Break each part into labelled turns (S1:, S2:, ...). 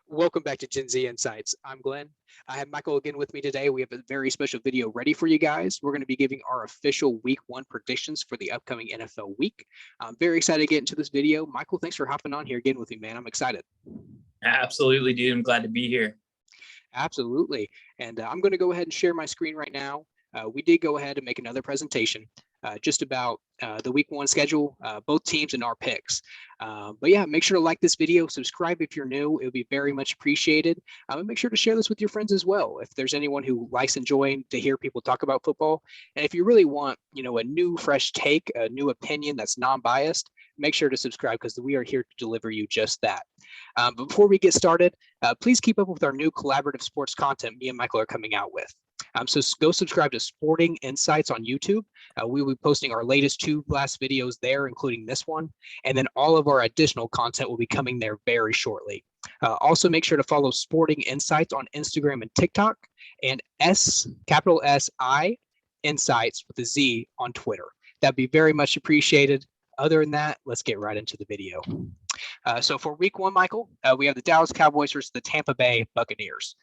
S1: Welcome back to Genzinsights. I'm Glenn. I have Michael again with me today. We have a very special video ready for you guys. We're going to be giving our official week one predictions for the upcoming NFL week. I'm very excited to get into this video. Michael, thanks for hopping on here again with me, man. I'm excited.
S2: Absolutely, dude. I'm glad to be here.
S1: Absolutely. And I'm going to go ahead and share my screen right now. We did go ahead and make another presentation just about the week one schedule, both teams and our picks. But yeah, make sure to like this video, subscribe if you're new. It would be very much appreciated. And make sure to share this with your friends as well. If there's anyone who likes enjoying to hear people talk about football, and if you really want, a new fresh take, a new opinion that's non-biased, make sure to subscribe because we are here to deliver you just that. But before we get started, please keep up with our new collaborative sports content me and Michael are coming out with. So go subscribe to Sporting Insights on YouTube. We will be posting our latest two last videos there, including this one. And then all of our additional content will be coming there very shortly. Also, make sure to follow Sporting Insights on Instagram and TikTok, and capital S-I, Insights with a Z on Twitter. That'd be very much appreciated. Other than that, let's get right into the video. So for week one, Michael, we have the Dallas Cowboys versus the Tampa Bay Buccaneers.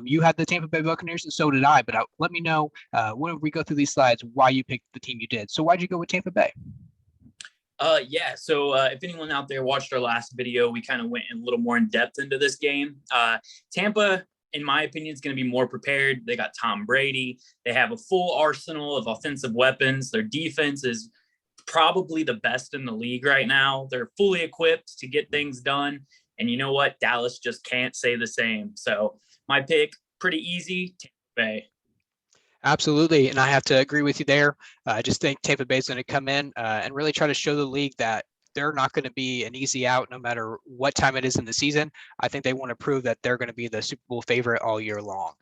S1: You had the Tampa Bay Buccaneers, and so did I. But let me know when we go through these slides why you picked the team you did. So why'd you go with Tampa Bay?
S2: So if anyone out there watched our last video, we kind of went a little more in depth into this game. Tampa, in my opinion, is going to be more prepared. They got Tom Brady. They have a full arsenal of offensive weapons. Their defense is probably the best in the league right now. They're fully equipped to get things done. And you know what? Dallas just can't say the same. So my pick, pretty easy, Tampa Bay.
S1: Absolutely. And I have to agree with you there. I just think Tampa Bay is going to come in and really try to show the league that they're not going to be an easy out no matter what time it is in the season. I think they want to prove that they're going to be the Super Bowl favorite all year long.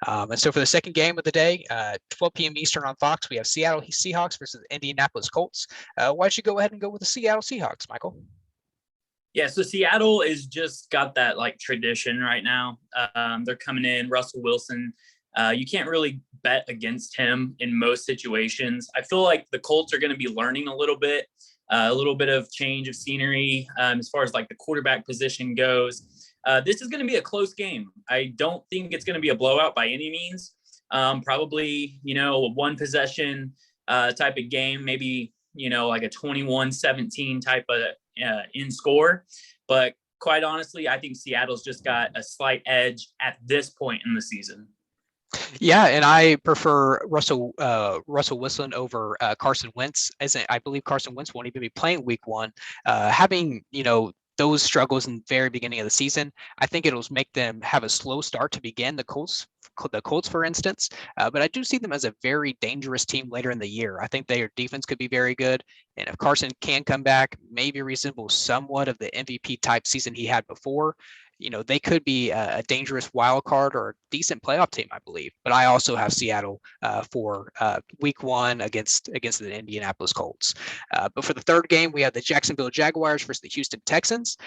S1: And so for the second game of the day, 12 p.m. Eastern on Fox, we have Seattle Seahawks versus Indianapolis Colts. Why don't you go ahead and go with the Seattle Seahawks, Michael?
S2: Yeah, so Seattle is just got that like tradition right now. They're coming in, Russell Wilson. You can't really bet against him in most situations. I feel like the Colts are going to be learning a little bit of change of scenery as far as like the quarterback position goes. This is going to be a close game. I don't think it's going to be a blowout by any means. Probably, a one possession type of game, maybe, like a 21-17 type of in score. But quite honestly, I think Seattle's just got a slight edge at this point in the season.
S1: Yeah, and I prefer Russell Wilson over Carson Wentz. As I believe Carson Wentz won't even be playing week one. Having those struggles in the very beginning of the season, I think it'll make them have a slow start to begin. The Colts, for instance, but I do see them as a very dangerous team later in the year. I think their defense could be very good, and if Carson can come back, maybe resemble somewhat of the MVP type season he had before, they could be a dangerous wild card or a decent playoff team, I believe. But I also have Seattle for week one against the Indianapolis Colts. But for the third game, we have the Jacksonville Jaguars versus the Houston Texans.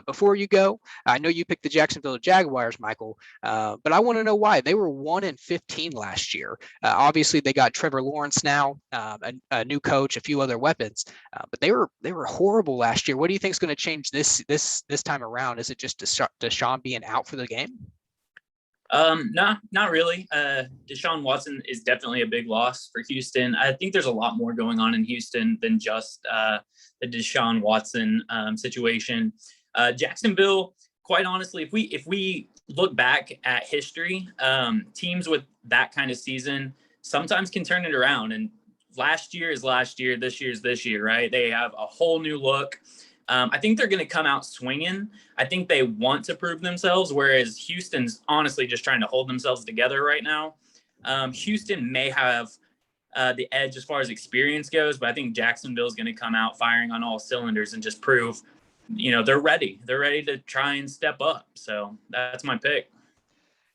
S1: Before you go, I know you picked the Jacksonville Jaguars, Michael, but I want to know why. They were 1-15 last year. Obviously, they got Trevor Lawrence now, a new coach, a few other weapons, but they were horrible last year. What do you think is going to change this time around? Is it just Deshaun being out for the game?
S2: No, not really. Deshaun Watson is definitely a big loss for Houston. I think there's a lot more going on in Houston than just the Deshaun Watson situation. Jacksonville, quite honestly, if we look back at history, teams with that kind of season sometimes can turn it around. And last year is last year, this year is this year, right? They have a whole new look. I think they're going to come out swinging. I think they want to prove themselves, whereas Houston's honestly just trying to hold themselves together right now. Houston may have the edge as far as experience goes, but I think Jacksonville is going to come out firing on all cylinders and just prove, they're ready. They're ready to try and step up. So that's my pick.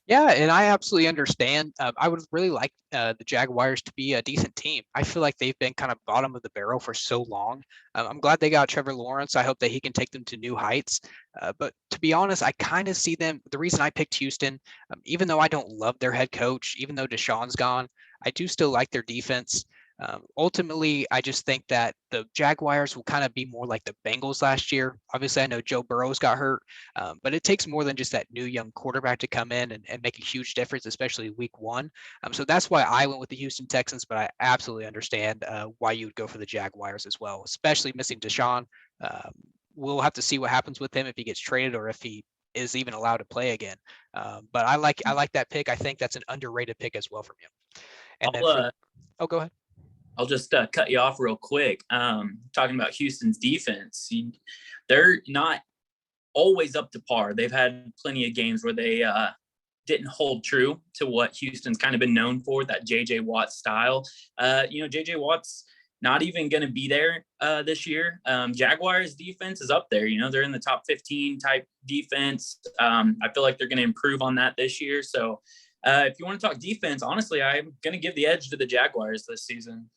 S1: Yeah, and I absolutely understand. I would really like the Jaguars to be a decent team. I feel like they've been kind of bottom of the barrel for so long. I'm glad they got Trevor Lawrence. I hope that he can take them to new heights. But to be honest, I kind of see them. The reason I picked Houston, even though I don't love their head coach, even though Deshaun's gone, I do still like their defense. Ultimately, I just think that the Jaguars will kind of be more like the Bengals last year. Obviously, I know Joe Burrows got hurt, but it takes more than just that new young quarterback to come in and make a huge difference, especially week one. So that's why I went with the Houston Texans, but I absolutely understand why you would go for the Jaguars as well, especially missing Deshaun. Um, we'll have to see what happens with him if he gets traded or if he is even allowed to play again. But I like that pick. I think that's an underrated pick as well from you. And then for go ahead.
S2: I'll just cut you off real quick. Talking about Houston's defense, they're not always up to par. They've had plenty of games where they didn't hold true to what Houston's kind of been known for, that J.J. Watt style. J.J. Watt's not even going to be there this year. Jaguars defense is up there. They're in the top 15 type defense. I feel like they're going to improve on that this year. So if you want to talk defense, honestly, I'm going to give the edge to the Jaguars this season.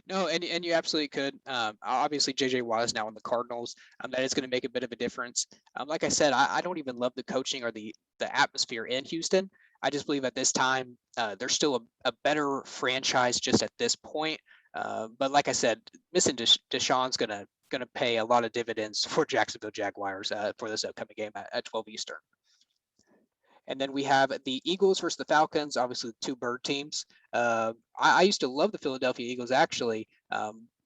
S1: No, and you absolutely could. Obviously, J.J. Watt is now in the Cardinals. That is going to make a bit of a difference. Like I said, I don't even love the coaching or the atmosphere in Houston. I just believe at this time they're still a better franchise just at this point. But like I said, missing Deshaun's gonna pay a lot of dividends for Jacksonville Jaguars for this upcoming game at 12 Eastern. And then we have the Eagles versus the Falcons, obviously the two bird teams. I used to love the Philadelphia Eagles actually,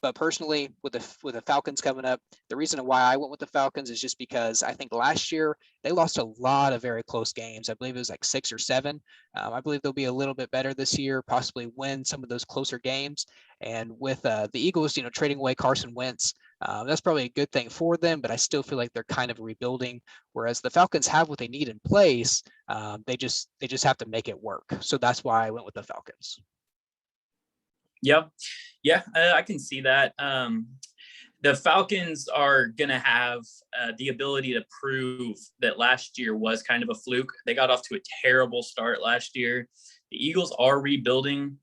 S1: but personally with the Falcons coming up, the reason why I went with the Falcons is just because I think last year they lost a lot of very close games. I believe it was like 6 or 7. I believe they'll be a little bit better this year, possibly win some of those closer games. And with the Eagles, trading away Carson Wentz, that's probably a good thing for them, but I still feel like they're kind of rebuilding. Whereas the Falcons have what they need in place, they just have to make it work. So that's why I went with the Falcons.
S2: Yep. Yeah, I can see that. The Falcons are going to have the ability to prove that last year was kind of a fluke. They got off to a terrible start last year. The Eagles are rebuilding.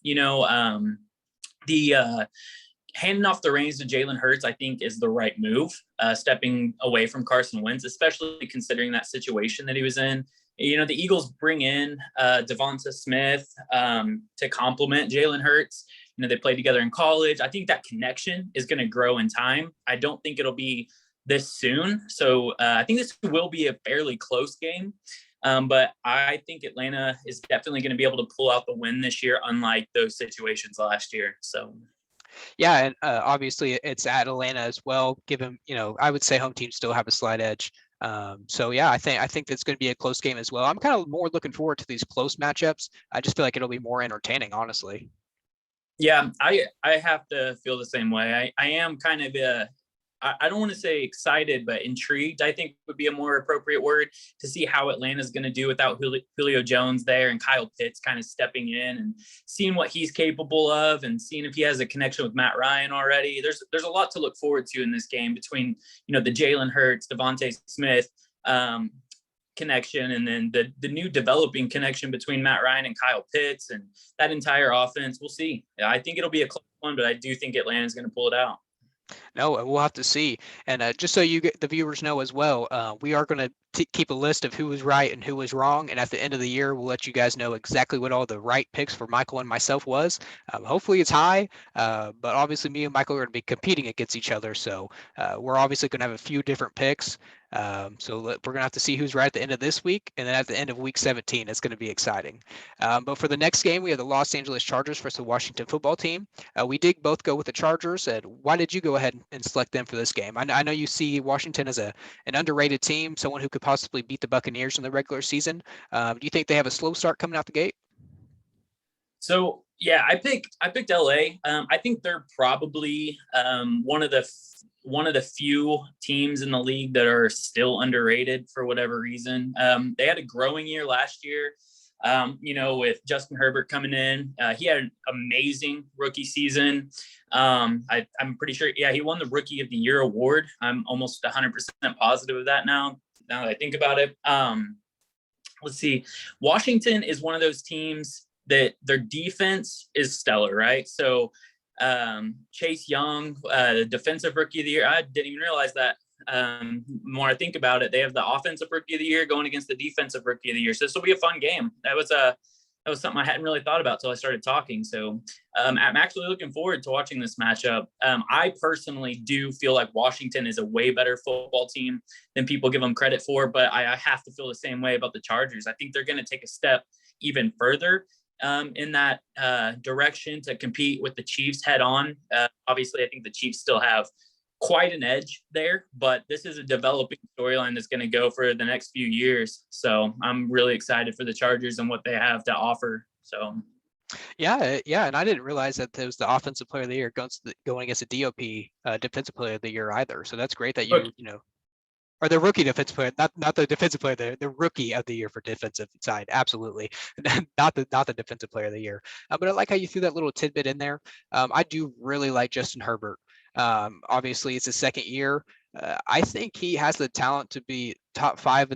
S2: Handing off the reins to Jalen Hurts, I think, is the right move, stepping away from Carson Wentz, especially considering that situation that he was in. The Eagles bring in Devonta Smith to complement Jalen Hurts. They played together in college. I think that connection is going to grow in time. I don't think it'll be this soon. So I think this will be a fairly close game. But I think Atlanta is definitely going to be able to pull out the win this year, unlike those situations last year. So.
S1: Yeah, and obviously it's at Atlanta as well. Given I would say home teams still have a slight edge. So yeah, I think that's going to be a close game as well. I'm kind of more looking forward to these close matchups. I just feel like it'll be more entertaining, honestly.
S2: Yeah, I have to feel the same way. I am kind of I don't want to say excited, but intrigued, I think would be a more appropriate word, to see how Atlanta's going to do without Julio Jones there and Kyle Pitts kind of stepping in and seeing what he's capable of and seeing if he has a connection with Matt Ryan already. There's a lot to look forward to in this game between, the Jalen Hurts, Devonta Smith connection, and then the new developing connection between Matt Ryan and Kyle Pitts and that entire offense. We'll see. I think it'll be a close one, but I do think Atlanta's going to pull it out.
S1: No, we'll have to see. And just so the viewers know as well, we are going to keep a list of who was right and who was wrong. And at the end of the year, we'll let you guys know exactly what all the right picks for Michael and myself was. Hopefully it's high, but obviously me and Michael are going to be competing against each other. So we're obviously going to have a few different picks. So we're going to have to see who's right at the end of this week. And then at the end of week 17, it's going to be exciting. But for the next game, we have the Los Angeles Chargers versus the Washington football team. We did both go with the Chargers. And why did you go ahead and select them for this game? I know you see Washington as an underrated team, someone who could possibly beat the Buccaneers in the regular season. Do you think they have a slow start coming out the gate?
S2: So yeah, I picked LA. I think they're probably one of the few teams in the league that are still underrated for whatever reason. They had a growing year last year, with Justin Herbert coming in. He had an amazing rookie season. I'm pretty sure, he won the Rookie of the Year award. I'm almost 100% positive of that now that I think about it. Let's see. Washington is one of those teams that their defense is stellar, right? So Chase Young, the defensive rookie of the year. I didn't even realize that. The more I think about it, they have the offensive rookie of the year going against the defensive rookie of the year. So this will be a fun game. That was that was something I hadn't really thought about until I started talking. So I'm actually looking forward to watching this matchup. I personally do feel like Washington is a way better football team than people give them credit for, but I have to feel the same way about the Chargers. I think they're going to take a step even further in that direction to compete with the Chiefs head on. Obviously, I think the Chiefs still have quite an edge there, but this is a developing storyline that's going to go for the next few years. So I'm really excited for the Chargers and what they have to offer. So
S1: Yeah, and I didn't realize that it was the offensive player of the year going against a DOP defensive player of the year either. So that's great that or the rookie defensive player, not the defensive player, the rookie of the year for defensive side, absolutely, not the defensive player of the year. But I like how you threw that little tidbit in there. I do really like Justin Herbert. Obviously, it's his second year. I think he has the talent to be top 5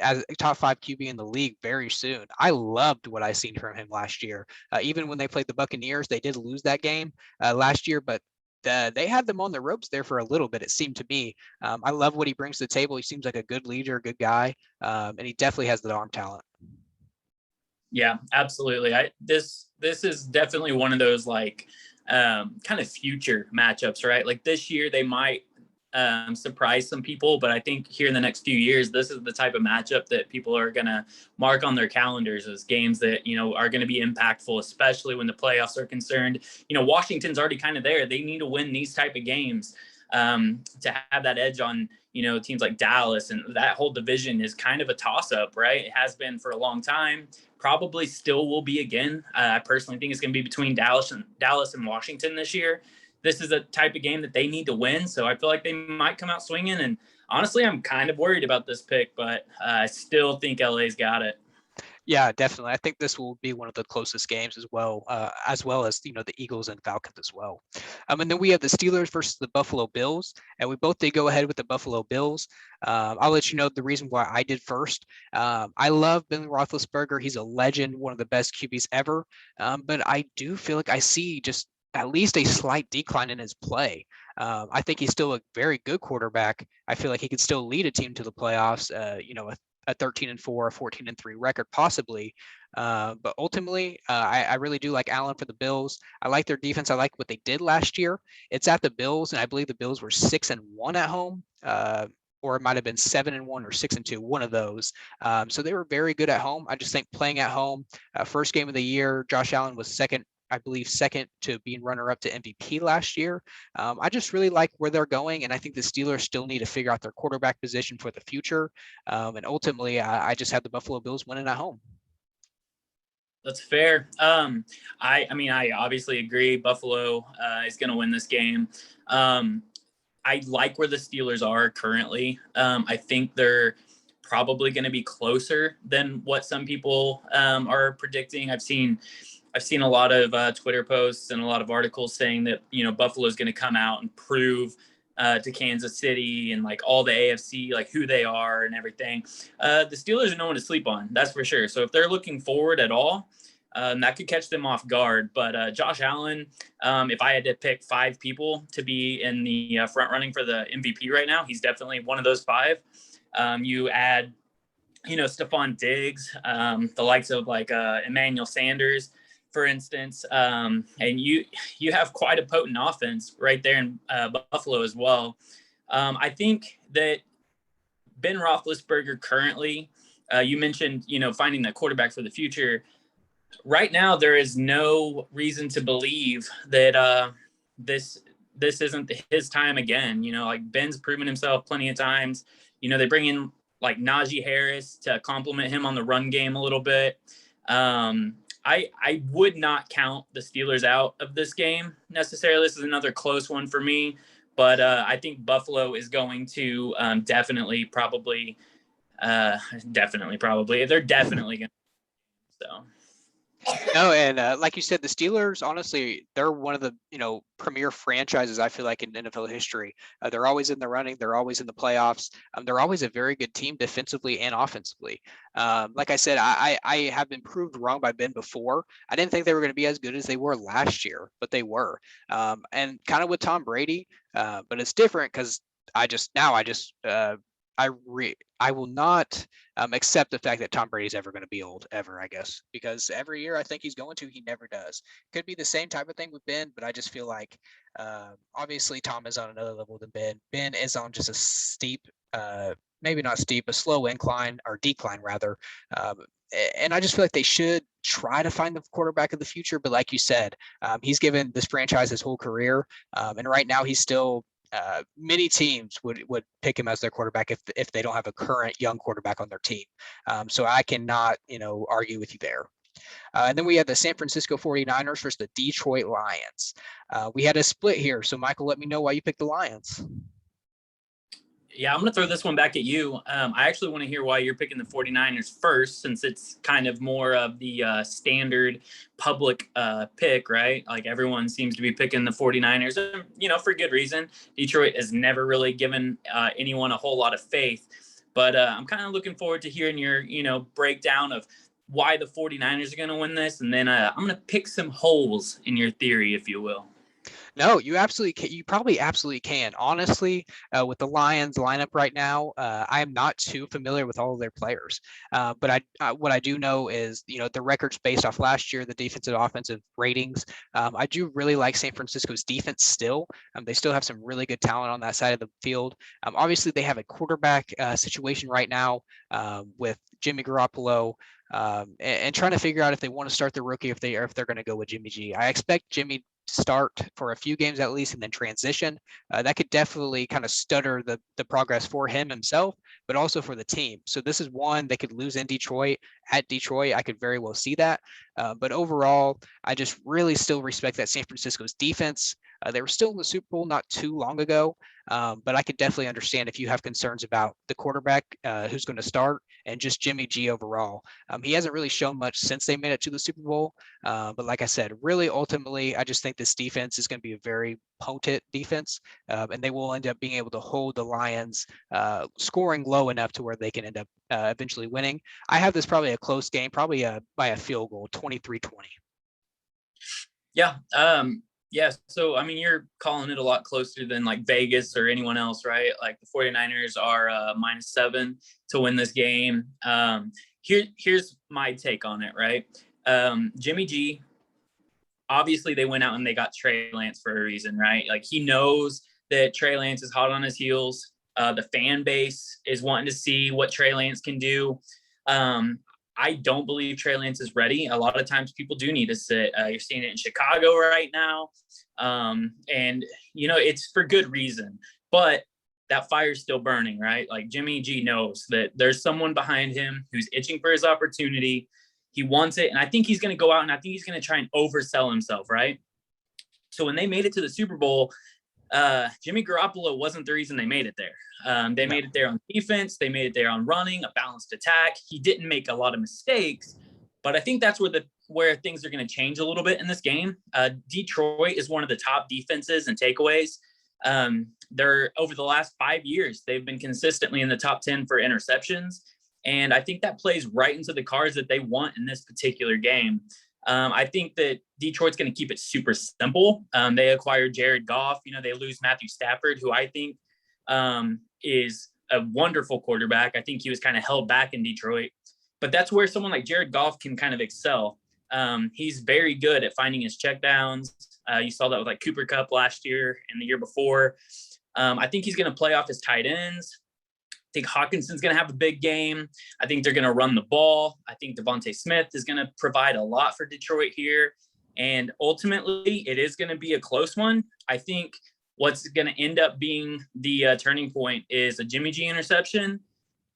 S1: as a top 5 QB in the league very soon. I loved what I seen from him last year. Even when they played the Buccaneers, they did lose that game last year, but they had them on the ropes there for a little bit, it seemed to me. I love what he brings to the table. He seems like a good leader, a good guy, and he definitely has the arm talent.
S2: Yeah, absolutely. This is definitely one of those like kind of future matchups, right? Like this year they might surprise some people, but I think here in the next few years, this is the type of matchup that people are going to mark on their calendars as games that, are going to be impactful, especially when the playoffs are concerned. Washington's already kind of there. They need to win these type of games to have that edge on, teams like Dallas, and that whole division is kind of a toss up, right? It has been for a long time, probably still will be again. I personally think it's going to be between Dallas and Washington this year. This is a type of game that they need to win. So I feel like they might come out swinging. And honestly, I'm kind of worried about this pick, but I still think LA's got it.
S1: Yeah, definitely. I think this will be one of the closest games as well as the Eagles and Falcons as well. And then we have the Steelers versus the Buffalo Bills, and we both did go ahead with the Buffalo Bills. I'll let you know the reason why I did first. I love Ben Roethlisberger. He's a legend, one of the best QBs ever. But I do feel like I see just at least a slight decline in his play. I think he's still a very good quarterback. I feel like he could still lead a team to the playoffs. A 13-4, a 14-3 record, possibly. But ultimately, I really do like Allen for the Bills. I like their defense. I like what they did last year. It's at the Bills, and I believe the Bills were 6-1 at home. Or it might have been 7-1 or 6-2, one of those. So they were very good at home. I just think playing at home, first game of the year, Josh Allen was second to being runner-up to MVP last year. I just really like where they're going, and I think the Steelers still need to figure out their quarterback position for the future. And ultimately, I just have the Buffalo Bills winning at home.
S2: That's fair. I obviously agree. Buffalo is going to win this game. I like where the Steelers are currently. I think they're probably going to be closer than what some people are predicting. I've seen a lot of Twitter posts and a lot of articles saying that, Buffalo is going to come out and prove to Kansas City and like all the AFC, like who they are and everything. The Steelers are no one to sleep on. That's for sure. So if they're looking forward at all, that could catch them off guard. But Josh Allen, if I had to pick 5 people to be in the front running for the MVP right now, he's definitely one of those 5. You add, Stephon Diggs, the likes of like Emmanuel Sanders, for instance, and you have quite a potent offense right there in Buffalo as well. I think that Ben Roethlisberger currently, you mentioned, finding that quarterback for the future. Right now, there is no reason to believe that this isn't his time again. Like Ben's proven himself plenty of times. They bring in like Najee Harris to complement him on the run game a little bit. I would not count the Steelers out of this game necessarily. This is another close one for me, but I think Buffalo is going to definitely probably. They're definitely going to. So.
S1: No, and like you said, the Steelers, honestly, they're one of the premier franchises I feel like in NFL history. They're always in the running. They're always in the playoffs. They're always a very good team defensively and offensively. Like I said, I have been proved wrong by Ben before. I didn't think they were going to be as good as they were last year, but they were. And kind of with Tom Brady, but it's different because I just I will not accept the fact that Tom Brady's ever going to be old ever, I guess, because every year I think he's going to, he never does. Could be the same type of thing with Ben, but I just feel like obviously Tom is on another level than Ben. Ben is on just a steep, maybe not steep, a slow incline or decline rather. Um, and I just feel like they should try to find the quarterback of the future. But like you said, he's given this franchise his whole career. And right now he's still many teams would pick him as their quarterback if they don't have a current young quarterback on their team. So I cannot, argue with you there. And then we had the San Francisco 49ers versus the Detroit Lions. We had a split here. So Michael, let me know why you picked the Lions.
S2: Yeah, I'm going to throw this one back at you. I actually want to hear why you're picking the 49ers first, since it's kind of more of the standard public pick, right? Like everyone seems to be picking the 49ers, and, for good reason. Detroit has never really given anyone a whole lot of faith. But I'm kind of looking forward to hearing your, breakdown of why the 49ers are going to win this. And then I'm going to pick some holes in your theory, if you will.
S1: No, you absolutely can. You probably absolutely can. Honestly, with the Lions lineup right now, I am not too familiar with all of their players. But what I do know is, the records based off last year, the defensive offensive ratings. I do really like San Francisco's defense still. They still have some really good talent on that side of the field. Obviously, they have a quarterback situation right now with Jimmy Garoppolo. And trying to figure out if they want to start the rookie, if they're going to go with Jimmy G. I expect Jimmy start for a few games at least and then transition. That could definitely kind of stutter the progress for himself, but also for the team. So this is one they could lose in Detroit. At Detroit, I could very well see that. But overall, I just really still respect that San Francisco's defense. They were still in the Super Bowl not too long ago, but I could definitely understand if you have concerns about the quarterback who's going to start and just Jimmy G overall. He hasn't really shown much since they made it to the Super Bowl. But like I said, really ultimately, I just think this defense is going to be a very potent defense, and they will end up being able to hold the Lions scoring low enough to where they can end up eventually winning. I have this probably a close game, probably by a field goal, 23-20.
S2: Yeah. Yeah. So, you're calling it a lot closer than like Vegas or anyone else, right? Like the 49ers are -7 to win this game. Here's my take on it, right? Jimmy G, obviously they went out and they got Trey Lance for a reason, right? Like he knows that Trey Lance is hot on his heels. The fan base is wanting to see what Trey Lance can do. I don't believe Trey Lance is ready. A lot of times people do need to sit. You're seeing it in Chicago right now. And, it's for good reason. But that fire's still burning, right? Like Jimmy G knows that there's someone behind him who's itching for his opportunity. He wants it. And I think he's going to go out and I think he's going to try and oversell himself, right? So when they made it to the Super Bowl, Jimmy Garoppolo wasn't the reason they made it there. They made it there on defense. They made it there on running, a balanced attack. He didn't make a lot of mistakes, but I think that's where things are going to change a little bit in this game. Detroit is one of the top defenses and takeaways. They're over the last 5 years, they've been consistently in the top 10 for interceptions. And I think that plays right into the cards that they want in this particular game. I think that Detroit's going to keep it super simple. They acquired Jared Goff. They lose Matthew Stafford, who I think is a wonderful quarterback. I think he was kind of held back in Detroit. But that's where someone like Jared Goff can kind of excel. He's very good at finding his checkdowns. You saw that with like Cooper Kupp last year and the year before. I think he's going to play off his tight ends. I think Hawkinson's going to have a big game. I think they're going to run the ball. I think Devontae Smith is going to provide a lot for Detroit here. And ultimately, it is going to be a close one. I think what's going to end up being the turning point is a Jimmy G interception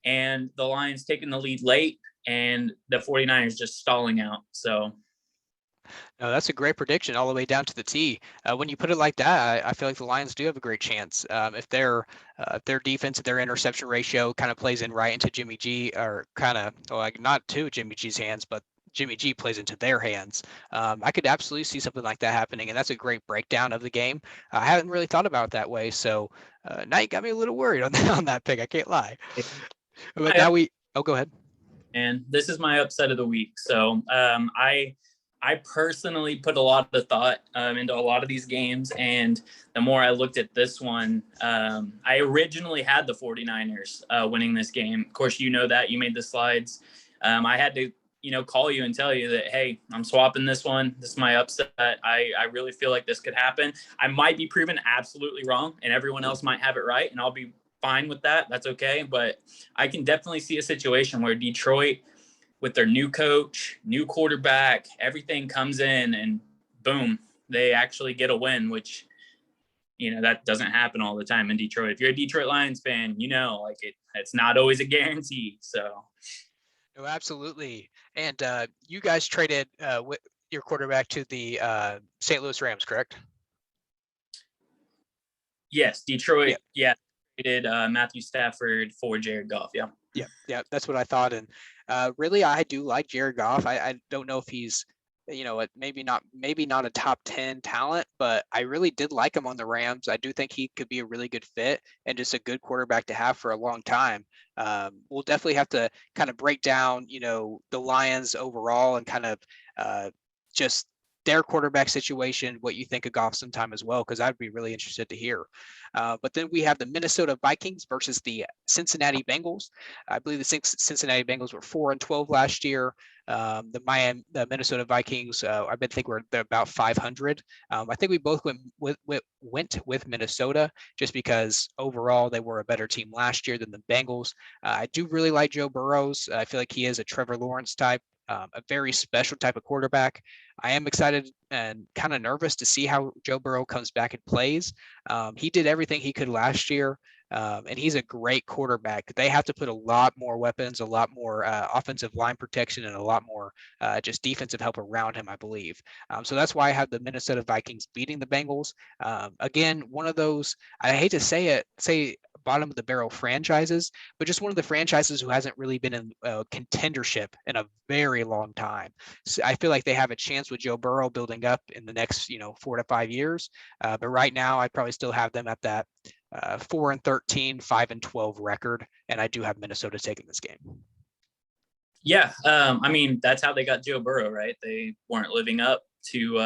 S2: and the Lions taking the lead late and the 49ers just stalling out. So
S1: No, that's a great prediction all the way down to the T. When you put it like that, I feel like the Lions do have a great chance. If their defense, their interception ratio kind of plays in right into Jimmy G, or kind of like not to Jimmy G's hands, but Jimmy G plays into their hands. I could absolutely see something like that happening, and that's a great breakdown of the game. I haven't really thought about it that way, so now you got me a little worried on that pick. I can't lie. But now go ahead.
S2: And this is my upset of the week. So I personally put a lot of thought into a lot of these games. And the more I looked at this one, I originally had the 49ers winning this game. Of course, you know that. You made the slides. I had to, call you and tell you that, hey, I'm swapping this one. This is my upset. I really feel like this could happen. I might be proven absolutely wrong, and everyone else might have it right, and I'll be fine with that. That's okay. But I can definitely see a situation where Detroit, with their new coach, new quarterback, everything comes in and boom, they actually get a win, which, that doesn't happen all the time in Detroit. If you're a Detroit Lions fan, it's not always a guarantee. So.
S1: No, absolutely. And you guys traded with your quarterback to the St. Louis Rams, correct?
S2: Yes, Detroit. Yeah, traded Matthew Stafford for Jared Goff. Yeah.
S1: Yeah, that's what I thought. And really, I do like Jared Goff. I don't know if he's, maybe not a top 10 talent, but I really did like him on the Rams. I do think he could be a really good fit and just a good quarterback to have for a long time. We'll definitely have to kind of break down, the Lions overall and kind of just their quarterback situation, what you think of Goff sometime as well, because I'd be really interested to hear. But then we have the Minnesota Vikings versus the Cincinnati Bengals. I believe the Cincinnati Bengals were 4-12 last year. The Minnesota Vikings, I think they're about 500. I think we both went with Minnesota just because overall they were a better team last year than the Bengals. I do really like Joe Burrows. I feel like he is a Trevor Lawrence type. A very special type of quarterback. I am excited and kind of nervous to see how Joe Burrow comes back and plays. He did everything he could last year, and he's a great quarterback. They have to put a lot more weapons, a lot more offensive line protection, and a lot more just defensive help around him, I believe. So that's why I have the Minnesota Vikings beating the Bengals. Again, one of those, I hate to say bottom of the barrel franchises, but just one of the franchises who hasn't really been in contendership in a very long time. So I feel like they have a chance with Joe Burrow building up in the next, 4 to 5 years. But right now, I'd probably still have them at that 4-13, 5-12 record, and I do have Minnesota taking this game.
S2: Yeah, that's how they got Joe Burrow, right? They weren't living up to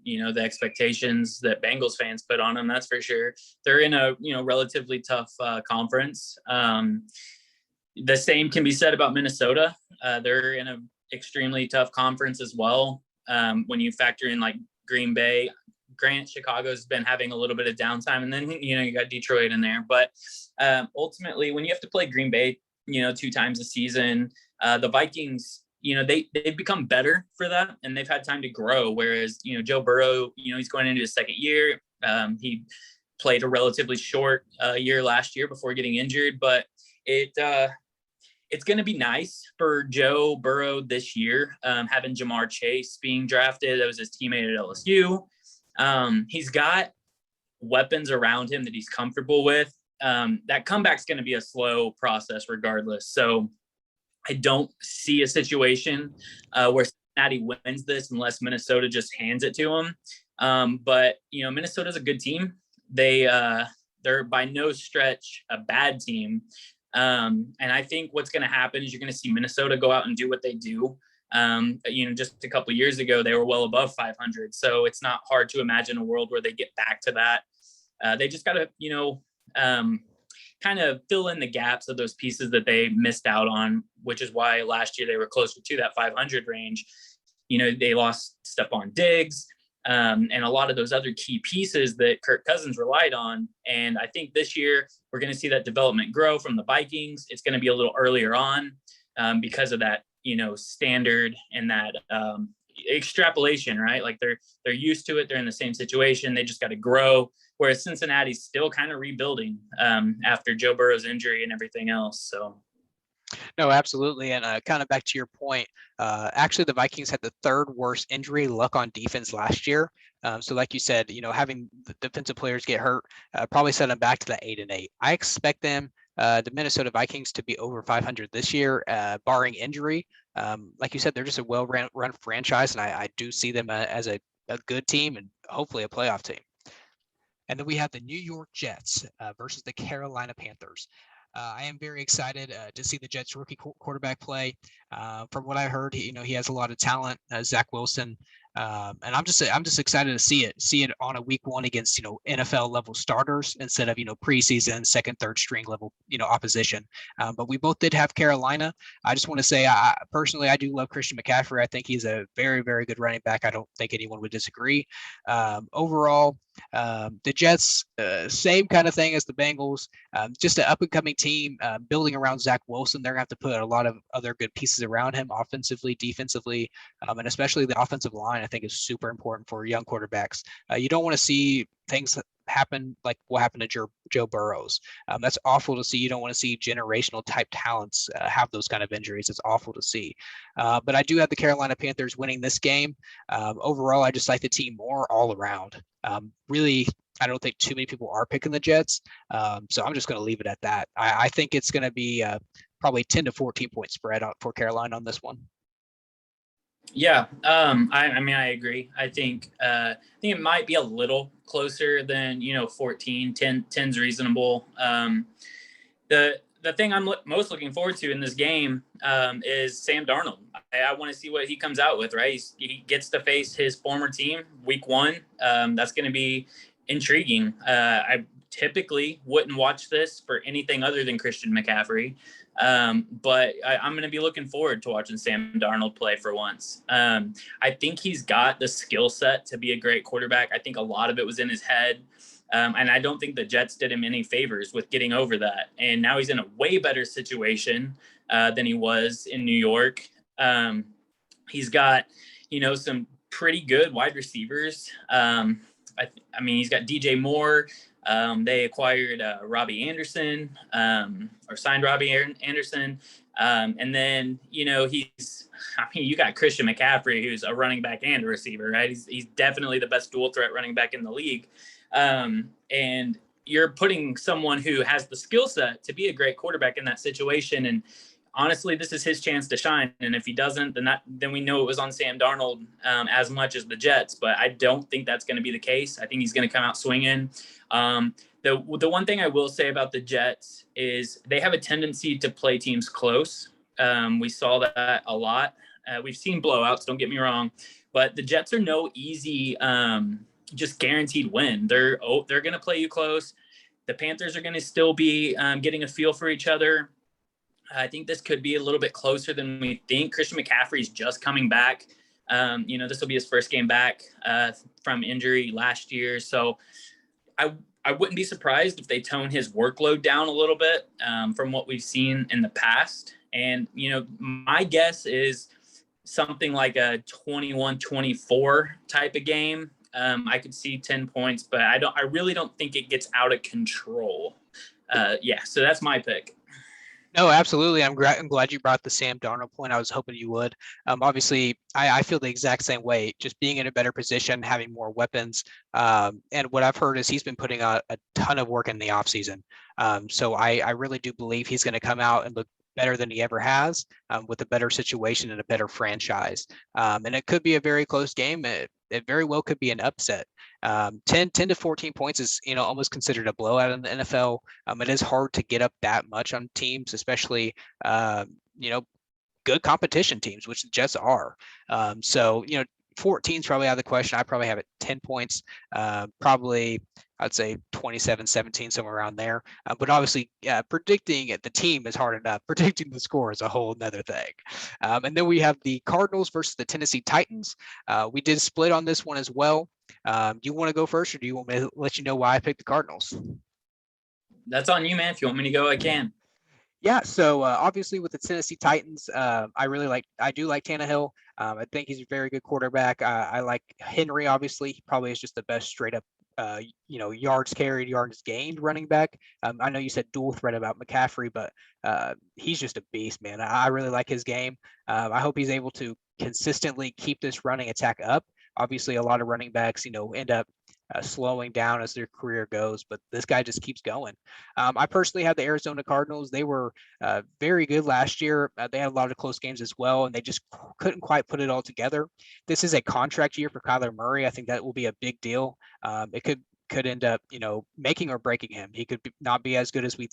S2: the expectations that Bengals fans put on them. That's for sure. They're in a relatively tough conference. The same can be said about Minnesota. They're in an extremely tough conference as well. When you factor in like Green Bay, Grant, Chicago's been having a little bit of downtime, and then you got Detroit in there. But ultimately, when you have to play Green Bay, 2 times a season, the Vikings, they've become better for that, and they've had time to grow. Whereas, Joe Burrow, he's going into his second year. He played a relatively short year last year before getting injured, but it's going to be nice for Joe Burrow this year, having Jamar Chase being drafted. That was his teammate at LSU. He's got weapons around him that he's comfortable with. That comeback's going to be a slow process regardless. So I don't see a situation where Cincinnati wins this unless Minnesota just hands it to them. But Minnesota's a good team. They're by no stretch a bad team. And I think what's going to happen is you're going to see Minnesota go out and do what they do. Just a couple of years ago, they were well above 500. So it's not hard to imagine a world where they get back to that. They just got to, kind of fill in the gaps of those pieces that they missed out on, which is why last year they were closer to that 500 range. They lost Stephon Diggs and a lot of those other key pieces that Kirk Cousins relied on. And I think this year we're going to see that development grow from the Vikings. It's going to be a little earlier on because of that, standard and that extrapolation, right? Like they're used to it. They're in the same situation. They just got to grow. Whereas Cincinnati's still kind of rebuilding after Joe Burrow's injury and everything else. So.
S1: No, absolutely. And kind of back to your point, actually the Vikings had the 3rd worst injury luck on defense last year. So like you said, having the defensive players get hurt probably set them back to that 8-8. I expect them, the Minnesota Vikings, to be over 500 this year, barring injury. Like you said, they're just a well-run franchise, and I do see them as a good team and hopefully a playoff team. And then we have the New York Jets versus the Carolina Panthers. I am very excited to see the Jets rookie quarterback play. From what I heard, he has a lot of talent. Zach Wilson, and I'm just excited to see it on a week one against NFL level starters instead of preseason second, third string level opposition. But we both did have Carolina. I just want to say, personally, I do love Christian McCaffrey. I think he's a very, very good running back. I don't think anyone would disagree. Overall, the Jets, same kind of thing as the Bengals, just an up and coming team building around Zach Wilson. They're going to have to put a lot of other good pieces around him, offensively, defensively, and especially the offensive line. I think is super important for young quarterbacks. You don't want to see things happen like what happened to Joe Burrows. That's awful to see. You don't want to see generational type talents have those kind of injuries. It's awful to see. But I do have the Carolina Panthers winning this game. Overall, I just like the team more all around. Really, I don't think too many people are picking the Jets. So I'm just going to leave it at that. I think it's going to be probably 10 to 14 point spread for Carolina on this one.
S2: Yeah, I mean, I agree. I think it might be a little closer than 14. 10's reasonable. The thing I'm most looking forward to in this game is Sam Darnold. I want to see what he comes out with. Right, he gets to face his former team week one. That's going to be intriguing. I typically wouldn't watch this for anything other than Christian McCaffrey. But I'm going to be looking forward to watching Sam Darnold play for once. I think he's got the skill set to be a great quarterback. I think a lot of it was in his head. And I don't think the Jets did him any favors with getting over that. And now he's in a way better situation than he was in New York. He's got, some pretty good wide receivers. I mean, he's got DJ Moore. They acquired Robbie Anderson, or signed Robbie Anderson. And then, you got Christian McCaffrey, who's a running back and a receiver, right? He's definitely the best dual threat running back in the league. And you're putting someone who has the skill set to be a great quarterback in that situation. And honestly, this is his chance to shine. And if he doesn't, then we know it was on Sam Darnold as much as the Jets. But I don't think that's going to be the case. I think he's going to come out swinging. The one thing I will say about the Jets is they have a tendency to play teams close. We saw that a lot. We've seen blowouts, don't get me wrong. But the Jets are no easy just guaranteed win. They're going to play you close. The Panthers are going to still be getting a feel for each other. I think this could be a little bit closer than we think. Christian McCaffrey's just coming back. This will be his first game back from injury last year. So I wouldn't be surprised if they tone his workload down a little bit from what we've seen in the past. And, my guess is something like a 21-24 type of game. I could see 10 points, but I really don't think it gets out of control. So that's my pick.
S1: No, absolutely. I'm glad you brought the Sam Darnold point. I was hoping you would. Obviously, I feel the exact same way. Just being in a better position, having more weapons, and what I've heard is he's been putting a ton of work in the offseason. So I really do believe he's going to come out and look better than he ever has, with a better situation and a better franchise. And it could be a very close game. It very well could be an upset. 10 to 14 points is, almost considered a blowout in the NFL. It is hard to get up that much on teams, especially, good competition teams, which the Jets are. 14 is probably out of the question. I probably have it 10 points, probably I'd say 27-17, somewhere around there. But obviously, predicting the team is hard enough. Predicting the score is a whole nother thing. And then we have the Cardinals versus the Tennessee Titans. We did split on this one as well. Do you want to go first, or do you want me to let you know why I picked the Cardinals?
S2: That's on you, man. If you want me to go, I can.
S1: Yeah, so obviously with the Tennessee Titans, I do like Tannehill. I think he's a very good quarterback. I like Henry, obviously. He probably is just the best straight up, yards carried, yards gained running back. I know you said dual threat about McCaffrey, but he's just a beast, man. I really like his game. I hope he's able to consistently keep this running attack up. Obviously, a lot of running backs, end up slowing down as their career goes, but this guy just keeps going. I personally had the Arizona Cardinals. They were very good last year. They had a lot of close games as well, and they just couldn't quite put it all together. This is a contract year for Kyler Murray. I think that will be a big deal. It could end up, making or breaking him. He could not be as good as we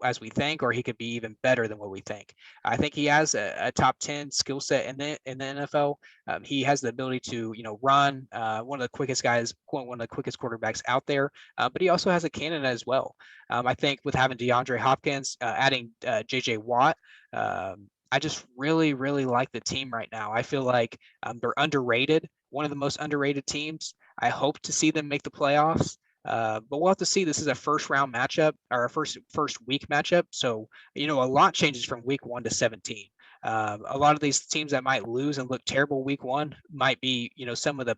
S1: as we think, or he could be even better than what we think. I think he has a top 10 skill set in the NFL. He has the ability to, run, one of the quickest guys, one of the quickest quarterbacks out there, but he also has a cannon as well. I think with having DeAndre Hopkins, adding JJ Watt, I just really, really like the team right now. I feel like they're underrated, one of the most underrated teams. I hope to see them make the playoffs. But we'll have to see. This is a first round matchup, or a first week matchup. So, a lot changes from week 1 to 17. A lot of these teams that might lose and look terrible week 1 might be, some of the,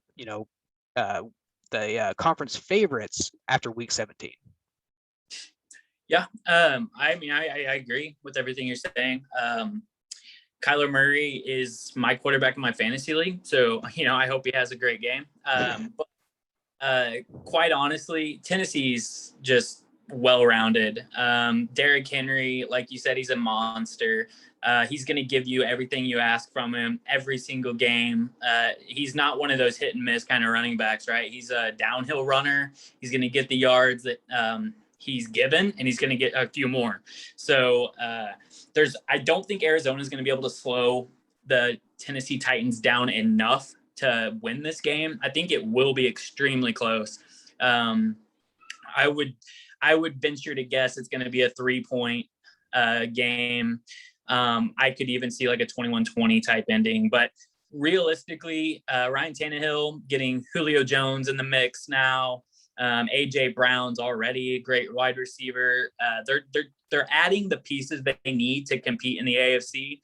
S1: conference favorites after week 17.
S2: Yeah. I mean, I agree with everything you're saying. Kyler Murray is my quarterback in my fantasy league. So, I hope he has a great game. But quite honestly, Tennessee's just well-rounded. Derrick Henry, like you said, he's a monster. He's going to give you everything you ask from him every single game. He's not one of those hit and miss kind of running backs, right? He's a downhill runner. He's going to get the yards that he's given, and he's going to get a few more. So I don't think Arizona is going to be able to slow the Tennessee Titans down enough to win this game. I think it will be extremely close. I would venture to guess it's going to be a 3-point game. I could even see like a 21-20 type ending, but realistically, Ryan Tannehill getting Julio Jones in the mix now. AJ Brown's already a great wide receiver. They're adding the pieces that they need to compete in the AFC.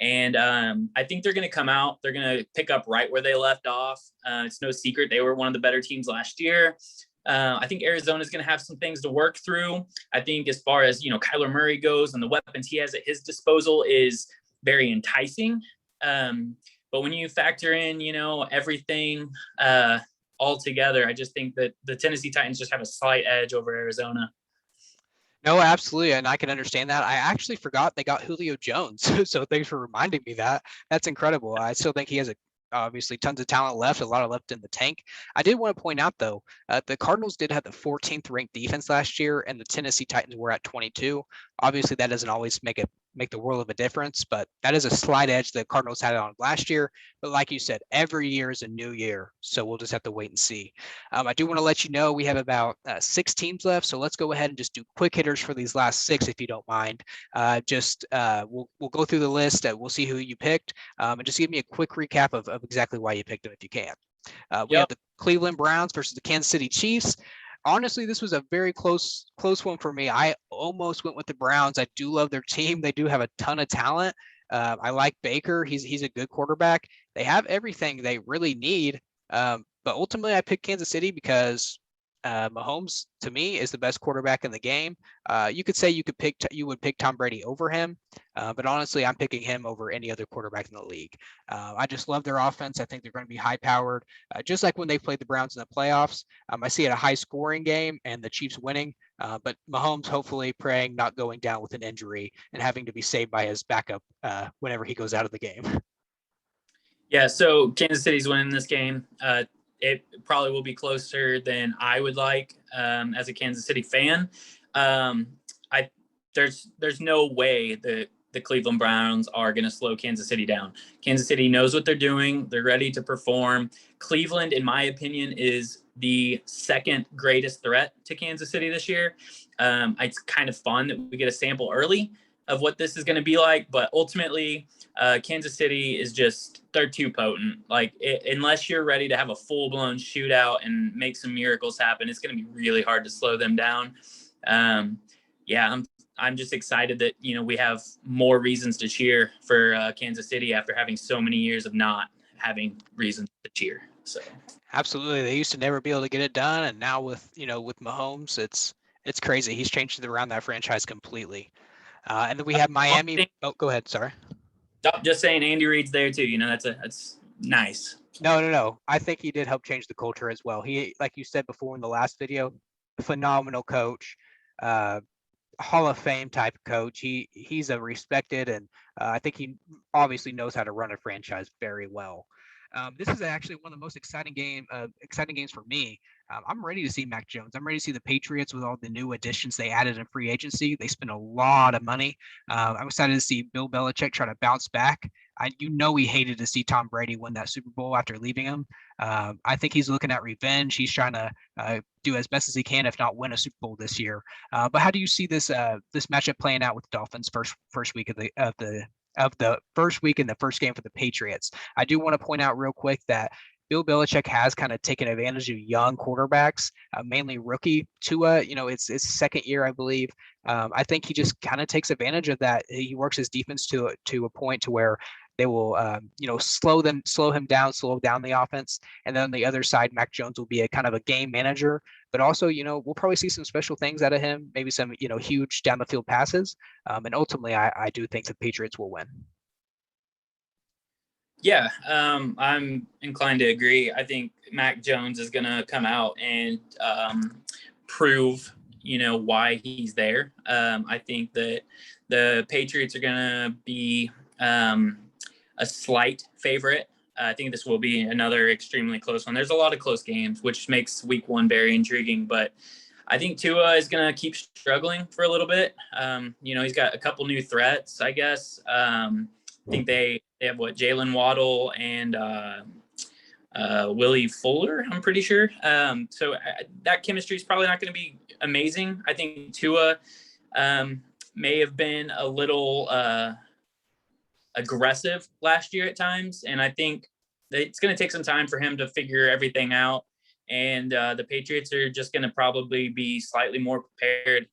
S2: And I think they're going to come out. They're going to pick up right where they left off. It's no secret they were one of the better teams last year. I think Arizona is going to have some things to work through. I think as far as, Kyler Murray goes and the weapons he has at his disposal is very enticing. But when you factor in, everything all together, I just think that the Tennessee Titans just have a slight edge over Arizona.
S1: No, absolutely. And I can understand that. I actually forgot they got Julio Jones. So thanks for reminding me that. That's incredible. I still think he has obviously tons of talent left, a lot of left in the tank. I did want to point out, though, the Cardinals did have the 14th ranked defense last year, and the Tennessee Titans were at 22. Obviously, that doesn't always make the world of a difference, but that is a slight edge the Cardinals had on last year. But like you said, every year is a new year, so we'll just have to wait and see. I do want to let you know we have about 6 teams left, so let's go ahead and just do quick hitters for these last 6, if you don't mind. We'll go through the list. We'll see who you picked, and just give me a quick recap of exactly why you picked them, if you can. We have the Cleveland Browns versus the Kansas City Chiefs. Honestly, this was a very close one for me. I almost went with the Browns. I do love their team. They do have a ton of talent. I like Baker. He's a good quarterback. They have everything they really need. But ultimately, I picked Kansas City because Mahomes, to me, is the best quarterback in the game. You could say you would pick Tom Brady over him, but honestly, I'm picking him over any other quarterback in the league. I just love their offense. I think they're going to be high-powered, just like when they played the Browns in the playoffs. I see it a high-scoring game and the Chiefs winning, but Mahomes hopefully praying not going down with an injury and having to be saved by his backup whenever he goes out of the game.
S2: Yeah, so Kansas City's winning this game. It probably will be closer than I would like as a Kansas City fan. There's no way that the Cleveland Browns are going to slow Kansas City down. Kansas City knows what they're doing. They're ready to perform. Cleveland, in my opinion, is the second greatest threat to Kansas City this year. It's kind of fun that we get a sample early of what this is going to be like, but ultimately Kansas City is they're too potent. Unless you're ready to have a full-blown shootout and make some miracles happen, it's going to be really hard to slow them down. I'm just excited that, we have more reasons to cheer for Kansas City after having so many years of not having reasons to cheer. So
S1: absolutely. They used to never be able to get it done. And now with Mahomes, it's crazy. He's changed around that franchise completely. And then we have Miami. Oh, go ahead. Sorry.
S2: Just saying Andy Reid's there too. That's nice.
S1: No. I think he did help change the culture as well. He, like you said before in the last video, phenomenal coach, Hall of Fame type coach. He's a respected, and I think he obviously knows how to run a franchise very well. This is actually one of the most exciting games for me. I'm ready to see Mac Jones. I'm ready to see the Patriots with all the new additions they added in free agency. They spent a lot of money. I'm excited to see Bill Belichick try to bounce back. He hated to see Tom Brady win that Super Bowl after leaving him. I think he's looking at revenge. He's trying to do as best as he can, if not win a Super Bowl this year. But how do you see this matchup playing out with the Dolphins first week of the first week in the first game for the Patriots? I do want to point out real quick that Bill Belichick has kind of taken advantage of young quarterbacks, mainly rookie Tua. It's his second year, I believe. I think he just kind of takes advantage of that. He works his defense to a point to where they will, slow him down, slow down the offense. And then on the other side, Mac Jones will be a kind of a game manager, but also, we'll probably see some special things out of him, maybe some, huge down the field passes. And ultimately, I do think the Patriots will win.
S2: Yeah, I'm inclined to agree. I think Mac Jones is going to come out and prove, why he's there. I think that the Patriots are going to be a slight favorite. I think this will be another extremely close one. There's a lot of close games, which makes week one very intriguing. But I think Tua is going to keep struggling for a little bit. He's got a couple new threats, I guess. I think they have Jalen Waddle and Willie Fuller, I'm pretty sure. So that chemistry is probably not going to be amazing. I think Tua may have been a little aggressive last year at times. And I think that it's going to take some time for him to figure everything out. And the Patriots are just going to probably be slightly more prepared.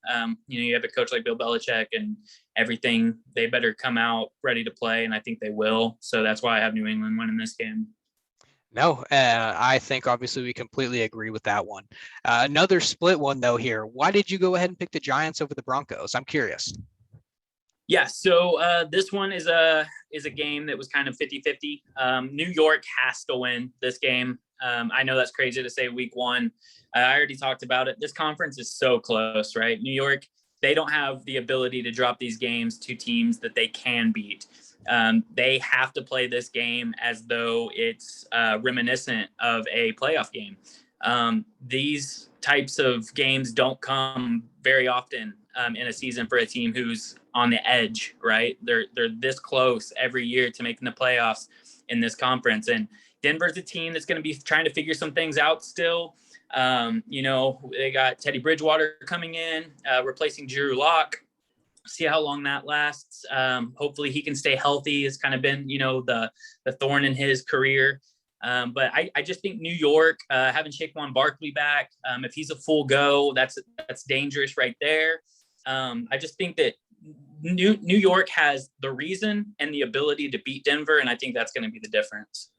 S2: You have a coach like Bill Belichick and everything. They better come out ready to play, and I think they will. So that's why I have New England winning this game.
S1: No, I think obviously we completely agree with that one. Another split one, though, here. Why did you go ahead and pick the Giants over the Broncos? I'm curious.
S2: Yeah, so this one is a game that was kind of 50-50. New York has to win this game. I know that's crazy to say week one. I already talked about it. This conference is so close, right? New York, they don't have the ability to drop these games to teams that they can beat. They have to play this game as though it's reminiscent of a playoff game. These types of games don't come very often in a season for a team who's on the edge, right? They're this close every year to making the playoffs in this conference. And Denver's a team that's going to be trying to figure some things out still. They got Teddy Bridgewater coming in, replacing Drew Lock. See how long that lasts. Hopefully he can stay healthy. It's kind of been, the thorn in his career. But I just think New York, having Saquon Barkley back, if he's a full go, that's dangerous right there. I just think that New York has the reason and the ability to beat Denver, and I think that's going to be the difference.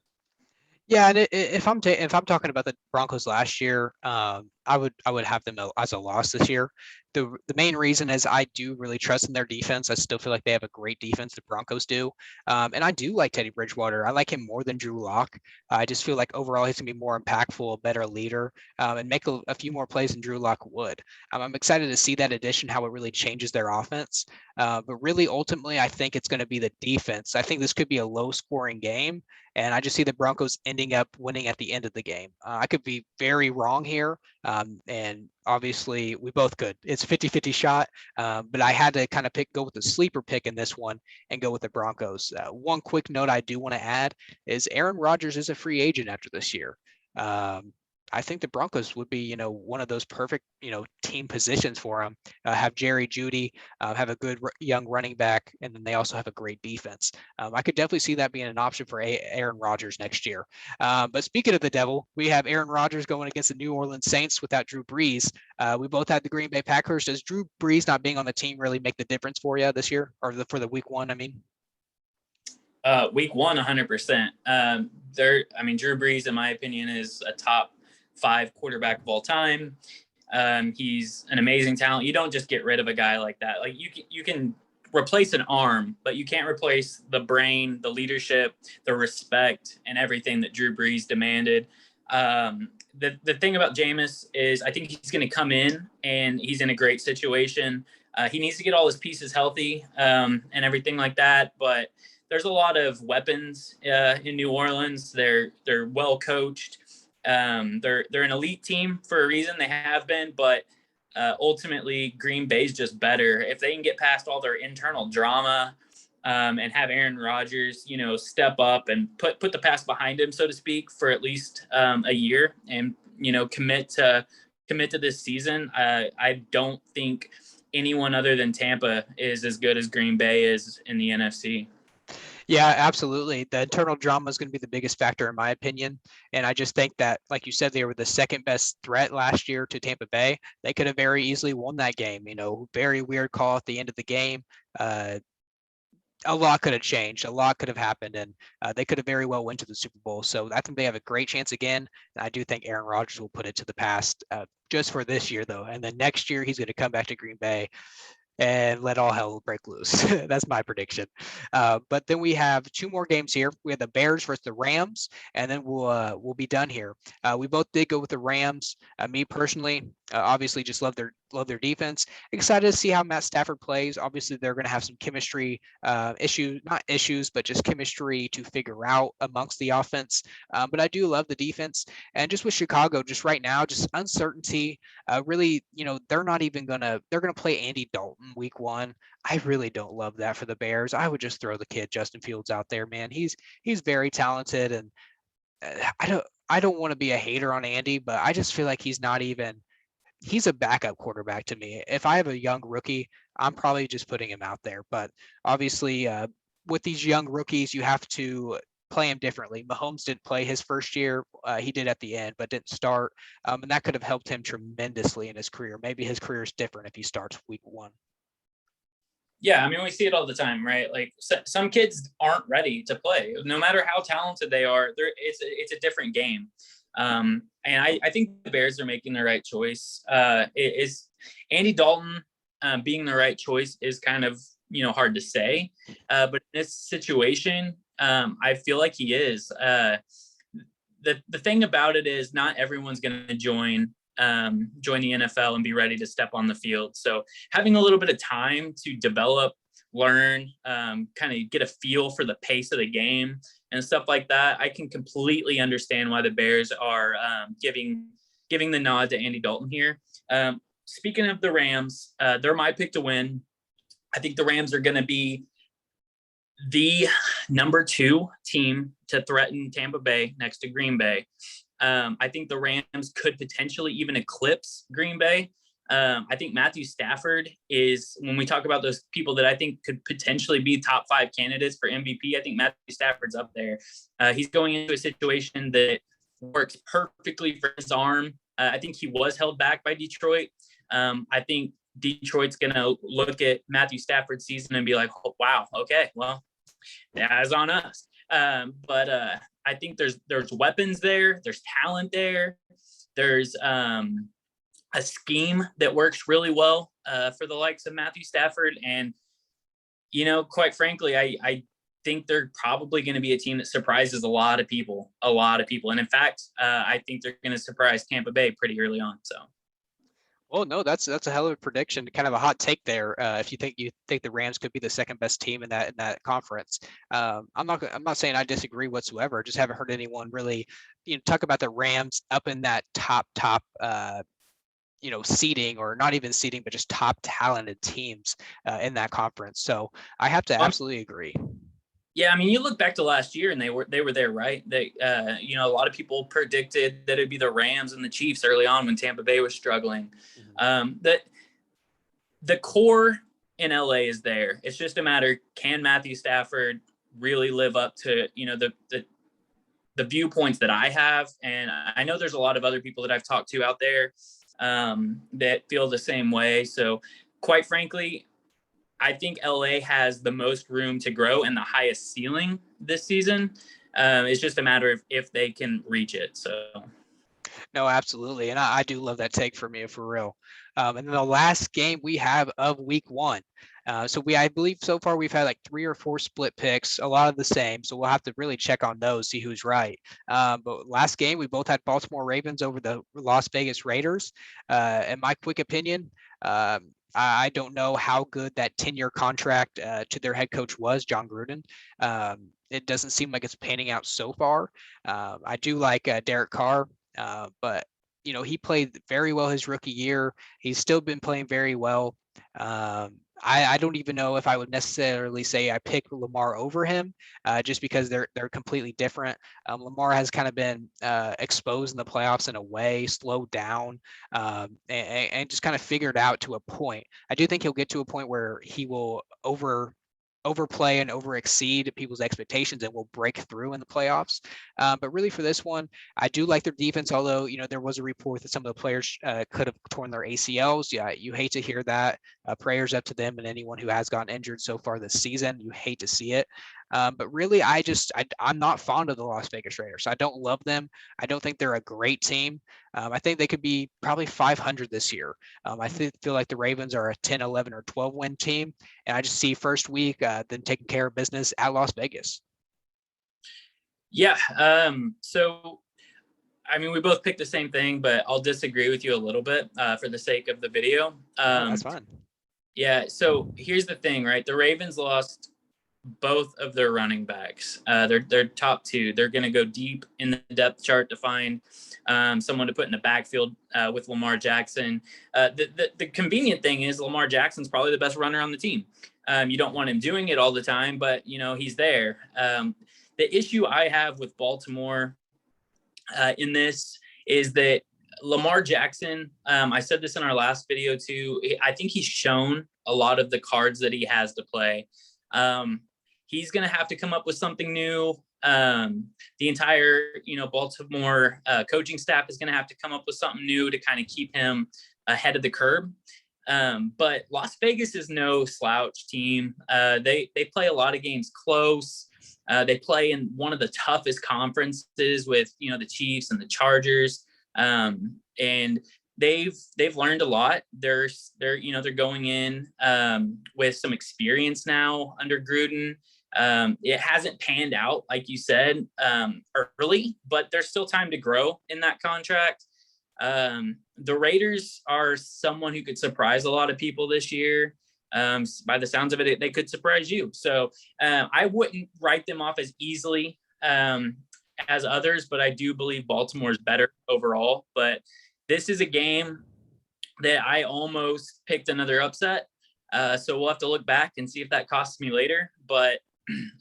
S1: Yeah, and if I'm talking about the Broncos last year, I would have them as a loss this year. The main reason is I do really trust in their defense. I still feel like they have a great defense. The Broncos do, and I do like Teddy Bridgewater. I like him more than Drew Lock. I just feel like overall he's gonna be more impactful, a better leader, and make a few more plays than Drew Lock would. I'm excited to see that addition, how it really changes their offense. But really, ultimately, I think it's going to be the defense. I think this could be a low-scoring game, and I just see the Broncos ending up winning at the end of the game. I could be very wrong here, and obviously we both could. It's a 50-50 shot, but I had to kind of go with the sleeper pick in this one and go with the Broncos. One quick note I do want to add is Aaron Rodgers is a free agent after this year. I think the Broncos would be, one of those perfect, team positions for them. Have Jerry Jeudy, have a good young running back, and then they also have a great defense. I could definitely see that being an option for Aaron Rodgers next year. But speaking of the devil, we have Aaron Rodgers going against the New Orleans Saints without Drew Brees. We both had the Green Bay Packers. Does Drew Brees not being on the team really make the difference for you this year, or for the week one? I mean.
S2: Week one, 100%. Drew Brees, in my opinion, is a top 5 quarterback of all time. He's an amazing talent. You don't just get rid of a guy like that. Like you can replace an arm, but you can't replace the brain, the leadership, the respect, and everything that Drew Brees demanded. The thing about Jameis is I think he's going to come in and he's in a great situation. He needs to get all his pieces healthy and everything like that. But there's a lot of weapons in New Orleans. They're well coached. They're an elite team for a reason. They have been, but ultimately Green Bay's just better. If they can get past all their internal drama and have Aaron Rodgers, step up and put the past behind him, so to speak, for at least a year, and commit to this season. I don't think anyone other than Tampa is as good as Green Bay is in the NFC.
S1: Yeah, absolutely. The internal drama is going to be the biggest factor in my opinion. And I just think that, like you said, they were the second best threat last year to Tampa Bay. They could have very easily won that game. Very weird call at the end of the game. A lot could have changed. A lot could have happened, and they could have very well went to the Super Bowl. So I think they have a great chance again. And I do think Aaron Rodgers will put it to the past just for this year, though. And then next year, he's going to come back to Green Bay and let all hell break loose. That's my prediction. But then we have two more games here. We have the Bears versus the Rams, and then we'll be done here. We both did go with the Rams. Me personally, obviously, just love their defense. Excited to see how Matt Stafford plays. Obviously, they're going to have some chemistry not issues, but just chemistry to figure out amongst the offense. But I do love the defense, and just with Chicago, just right now, just uncertainty. Really, they're not even they're gonna play Andy Dalton week 1. I really don't love that for the Bears. I would just throw the kid Justin Fields out there, man. He's very talented, and I don't want to be a hater on Andy, but I just feel like he's a backup quarterback to me. If I have a young rookie, I'm probably just putting him out there. But obviously, with these young rookies, you have to play him differently. Mahomes didn't play his first year. He did at the end, but didn't start. And that could have helped him tremendously in his career. Maybe his career is different if he starts week 1.
S2: Yeah, I mean, we see it all the time, right? Like some kids aren't ready to play. No matter how talented they are, it's a different game. And I think the Bears are making the right choice. Is Andy Dalton being the right choice is kind of hard to say, but in this situation, I feel like he is. The thing about it is not everyone's going to join the NFL and be ready to step on the field. So having a little bit of time to develop, learn, kind of get a feel for the pace of the game and stuff like that, I can completely understand why the Bears are giving the nod to Andy Dalton here. Speaking of the Rams, they're my pick to win. I think the Rams are going to be the number 2 team to threaten Tampa Bay next to Green Bay. I think the Rams could potentially even eclipse Green Bay. I think Matthew Stafford is, when we talk about those people that I think could potentially be top 5 candidates for MVP, I think Matthew Stafford's up there. He's going into a situation that works perfectly for his arm. I think he was held back by Detroit. I think Detroit's going to look at Matthew Stafford's season and be like, oh, wow, okay, well, that's on us. But I think there's weapons there. There's talent there. There's a scheme that works really well for the likes of Matthew Stafford. And, quite frankly, I think they're probably going to be a team that surprises a lot of people. And in fact, I think they're going to surprise Tampa Bay pretty early on. So.
S1: Well, no, that's a hell of a prediction. Kind of a hot take there. If you think the Rams could be the second best team in that conference, I'm not saying I disagree whatsoever. Just haven't heard anyone really, talk about the Rams up in that top, seeding, or not even seeding, but just top talented teams in that conference. So I have to absolutely agree.
S2: Yeah, I mean, you look back to last year, and they were there, right? They, a lot of people predicted that it'd be the Rams and the Chiefs early on when Tampa Bay was struggling. That the core in LA is there. It's just a matter, can Matthew Stafford really live up to the viewpoints that I have? And I know there's a lot of other people that I've talked to out there that feel the same way. So, quite frankly, I think LA has the most room to grow and the highest ceiling this season. It's just a matter of if they can reach it. So.
S1: No, absolutely. And I do love that take from you, for real. And then the last game we have of week 1. I believe so far we've had like 3 or 4 split picks, a lot of the same. So we'll have to really check on those, see who's right. But last game, we both had Baltimore Ravens over the Las Vegas Raiders. In my quick opinion, I don't know how good that 10-year contract to their head coach was, John Gruden. It doesn't seem like it's panning out so far. I do like Derek Carr. But he played very well his rookie year. He's still been playing very well. I don't even know if I would necessarily say I pick Lamar over him, just because they're completely different. Lamar has kind of been exposed in the playoffs in a way, slowed down, and just kind of figured out to a point. I do think he'll get to a point where he will overplay and overexceed people's expectations and will break through in the playoffs. But really for this one, I do like their defense, although, there was a report that some of the players could have torn their ACLs. Yeah, you hate to hear that. Prayers up to them and anyone who has gotten injured so far this season. You hate to see it. But really, I'm not fond of the Las Vegas Raiders. I don't love them. I don't think they're a great team. I think they could be probably 500 this year. I feel like the Ravens are a 10, 11, or 12 win team. And I just see first week, then taking care of business at Las Vegas.
S2: Yeah. So, I mean, we both picked the same thing, but I'll disagree with you a little bit for the sake of the video.
S1: That's fine.
S2: Yeah. So here's the thing, right? The Ravens lost both of their running backs. Their top two. They're going to go deep in the depth chart to find someone to put in the backfield with Lamar Jackson. The convenient thing is Lamar Jackson's probably the best runner on the team. You don't want him doing it all the time, but he's there. The issue I have with Baltimore in this is that Lamar Jackson, I said this in our last video too, I think he's shown a lot of the cards that he has to play. He's going to have to come up with something new. The entire, Baltimore coaching staff is going to have to come up with something new to kind of keep him ahead of the curve. But Las Vegas is no slouch team. They play a lot of games close. They play in one of the toughest conferences with, the Chiefs and the Chargers. And they've learned a lot. They're going in with some experience now under Gruden. It hasn't panned out, like you said, early, but there's still time to grow in that contract. The Raiders are someone who could surprise a lot of people this year. By the sounds of it, they could surprise you. So I wouldn't write them off as easily as others, but I do believe Baltimore is better overall. But this is a game that I almost picked another upset. So we'll have to look back and see if that costs me later. But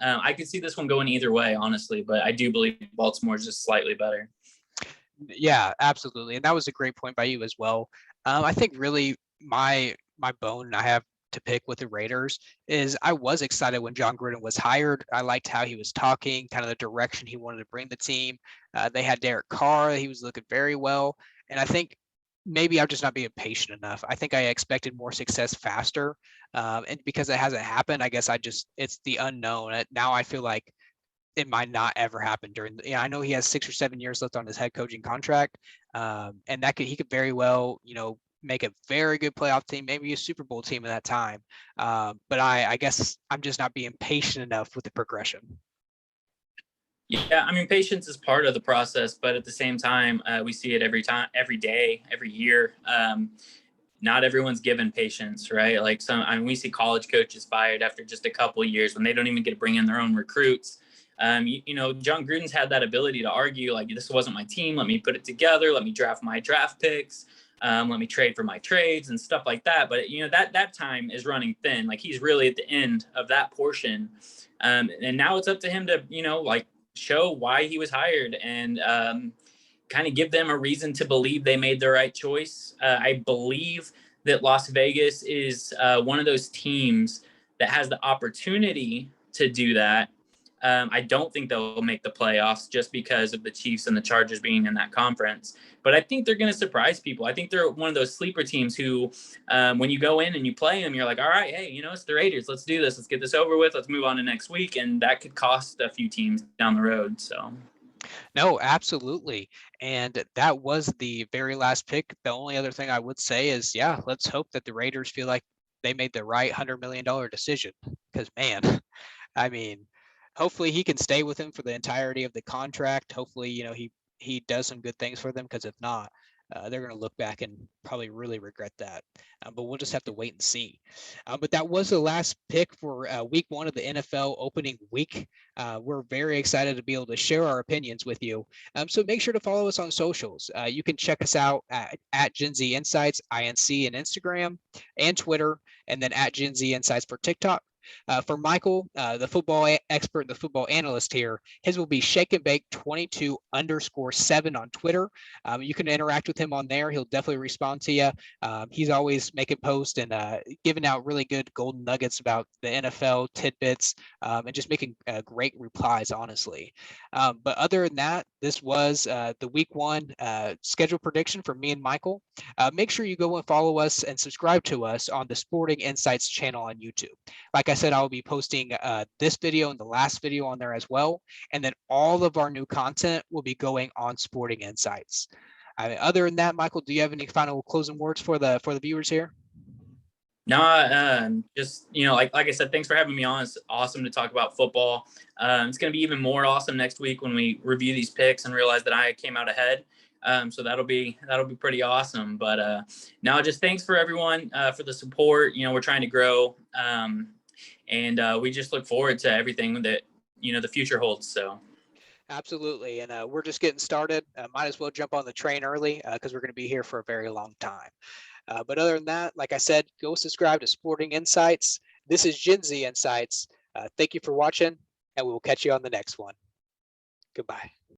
S2: I could see this one going either way, honestly. But I do believe Baltimore is just slightly better.
S1: Yeah, absolutely. And that was a great point by you as well. I think really my bone I have to pick with the Raiders is I was excited when John Gruden was hired. I liked how he was talking, kind of the direction he wanted to bring the team. They had Derek Carr. He was looking very well. And I think maybe I'm just not being patient enough. I think I expected more success faster. And because it hasn't happened, I guess it's the unknown. Now I feel like it might not ever happen I know he has 6 or 7 years left on his head coaching contract. And he could very well, make a very good playoff team, maybe a Super Bowl team at that time. But I guess I'm just not being patient enough with the progression.
S2: Yeah, I mean, patience is part of the process, but at the same time, we see it every day, every year. Not everyone's given patience, right? Like we see college coaches fired after just a couple of years when they don't even get to bring in their own recruits. John Gruden's had that ability to argue, like, this wasn't my team. Let me put it together. Let me draft my draft picks. Let me trade for my trades and stuff like that. But, that time is running thin. Like, he's really at the end of that portion. And now it's up to him to, show why he was hired and kind of give them a reason to believe they made the right choice. I believe that Las Vegas is one of those teams that has the opportunity to do that. I don't think they'll make the playoffs just because of the Chiefs and the Chargers being in that conference. But I think they're going to surprise people. I think they're one of those sleeper teams who, when you go in and you play them, you're like, all right, hey, it's the Raiders. Let's do this. Let's get this over with. Let's move on to next week. And that could cost a few teams down the road. So.
S1: No, absolutely. And that was the very last pick. The only other thing I would say is, let's hope that the Raiders feel like they made the right $100 million decision. Because, man, I mean, hopefully he can stay with him for the entirety of the contract. Hopefully, he does some good things for them, because if not, they're going to look back and probably really regret that. But we'll just have to wait and see. But that was the last pick for week 1 of the NFL opening week. We're very excited to be able to share our opinions with you. So make sure to follow us on socials. You can check us out at Genzinsights, INC, and Instagram and Twitter, and then at Genzinsights for TikTok. For Michael, the football expert, the football analyst here, his will be Shake and Bake 22_7 on Twitter. You can interact with him on there. He'll definitely respond to you. He's always making posts and giving out really good golden nuggets about the NFL tidbits and just making great replies, honestly. But other than that, this was the week 1 schedule prediction for me and Michael. Make sure you go and follow us and subscribe to us on the Sporting Insights channel on YouTube. Like I said, I'll be posting this video and the last video on there as well. And then all of our new content will be going on Sporting Insights. Other than that, Michael, do you have any final closing words for the viewers here?
S2: No, just, like I said, thanks for having me on. It's awesome to talk about football. It's going to be even more awesome next week when we review these picks and realize that I came out ahead. So that'll be pretty awesome. But no, just thanks for everyone for the support. We're trying to grow, and we just look forward to everything that the future holds. So.
S1: Absolutely. And we're just getting started. Might as well jump on the train early because we're going to be here for a very long time. But other than that, like I said, go subscribe to Sporting Insights. This is Genzinsights. Thank you for watching, and we will catch you on the next one. Goodbye.